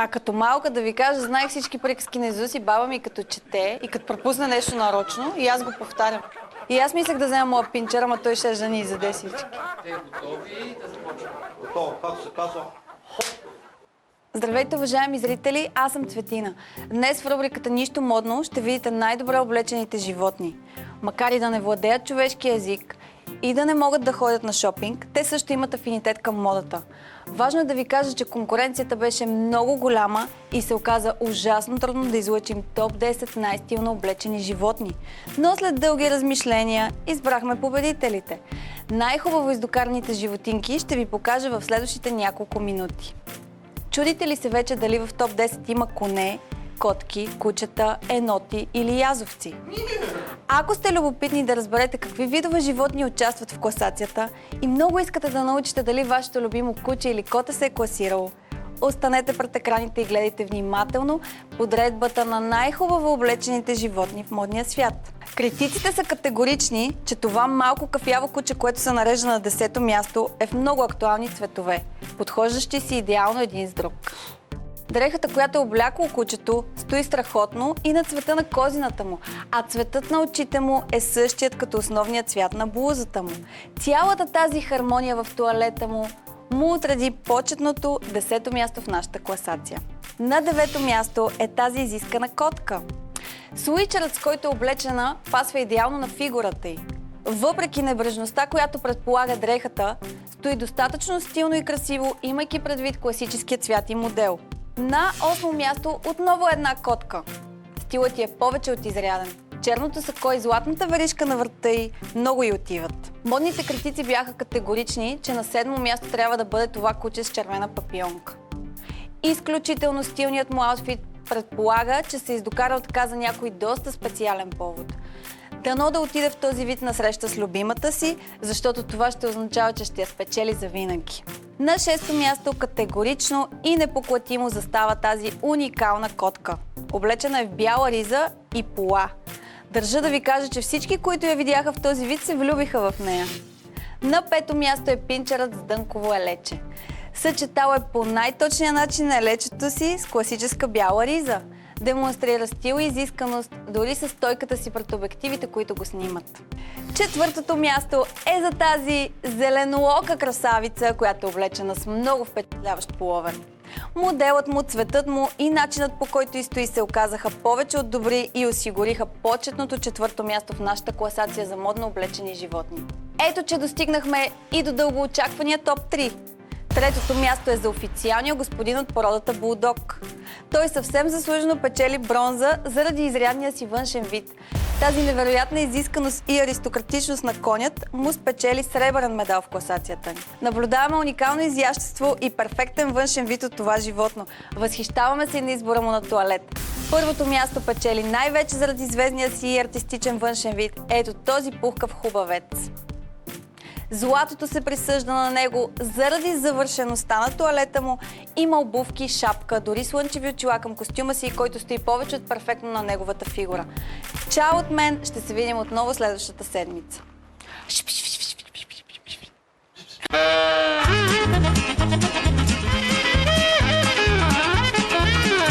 А като малка, да ви кажа, знаех всички приказки на Изус и баба ми като чете и като пропусне нещо нарочно и аз го повтарям. И аз мислех да взема моя пинчер, ама той ще да ни изяде всички. Те готови да започваме. Готово, както се казва. Здравейте, уважаеми зрители, аз съм Цветина. Днес в рубриката Нищо модно ще видите най-добре облечените животни. Макар и да не владеят човешки език и да не могат да ходят на шопинг, те също имат афинитет към модата. Важно е да ви кажа, че конкуренцията беше много голяма и се оказа ужасно трудно да излъчим топ 10 най-стилно облечени животни. Но след дълги размишления избрахме победителите. Най-хубаво издокарните животинки ще ви покажа в следващите няколко минути. Чудите ли се вече дали в топ 10 има коне, котки, кучета, еноти или язовци? Ако сте любопитни да разберете какви видове животни участват в класацията и много искате да научите дали вашето любимо куче или коте се е класирало, останете пред екраните и гледайте внимателно подредбата на най-хубаво облечените животни в модния свят. Критиците са категорични, че това малко кафяво куче, което се нарежда на 10-то място, е в много актуални цветове, подхождащи си идеално един с друг. Дрехата, която е облякло кучето, стои страхотно и на цвета на козината му, а цветът на очите му е същият като основния цвят на блузата му. Цялата тази хармония в тоалета му отреди почетното 10-то място в нашата класация. На 9-то място е тази изискана котка. Суичерът, с който е облечена, пасва идеално на фигурата й. Въпреки небрежността, която предполага дрехата, стои достатъчно стилно и красиво, имайки предвид класическия цвят и модел. На 8-о място отново една котка. Стилът й е повече от изряден. Черното сако и златната веришка на врата й много й отиват. Модните критици бяха категорични, че на 7-о място трябва да бъде това куче с червена папионка. Изключително стилният му аутфит предполага, че се издокарал така за някой доста специален повод. Дано да отиде в този вид на среща с любимата си, защото това ще означава, че ще я спечели завинаги. На 6-то място категорично и непоклатимо застава тази уникална котка. Облечена е в бяла риза и пола. Държа да ви кажа, че всички, които я видяха в този вид, се влюбиха в нея. На 5-то място е пинчерът с дънково елече. Съчетал е по най-точния начин елечето си с класическа бяла риза. Демонстрира стил и изисканост, дори с стойката си пред обективите, които го снимат. 4-то място е за тази зеленоока красавица, която е облечена с много впечатляващ половен. Моделът му, цветът му и начинът, по който изстои, се оказаха повече от добри и осигуриха почетното 4-то място в нашата класация за модно облечени животни. Ето, че достигнахме и до дългоочаквания топ 3. Третото място е за официалния господин от породата булдог. Той съвсем заслужено печели бронза заради изрядния си външен вид. Тази невероятна изисканост и аристократичност на конят му спечели сребърен медал в класацията ни. Наблюдаваме уникално изящество и перфектен външен вид от това животно. Възхищаваме се и на избора му на тоалет. Първото място печели най-вече заради звездния си и артистичен външен вид. Ето този пухкав хубавец. Златото се присъжда на него заради завършеността на тоалета му, има обувки, шапка, дори слънчеви очила към костюма си, който стои повече от перфектно на неговата фигура. Чао от мен, ще се видим отново следващата седмица.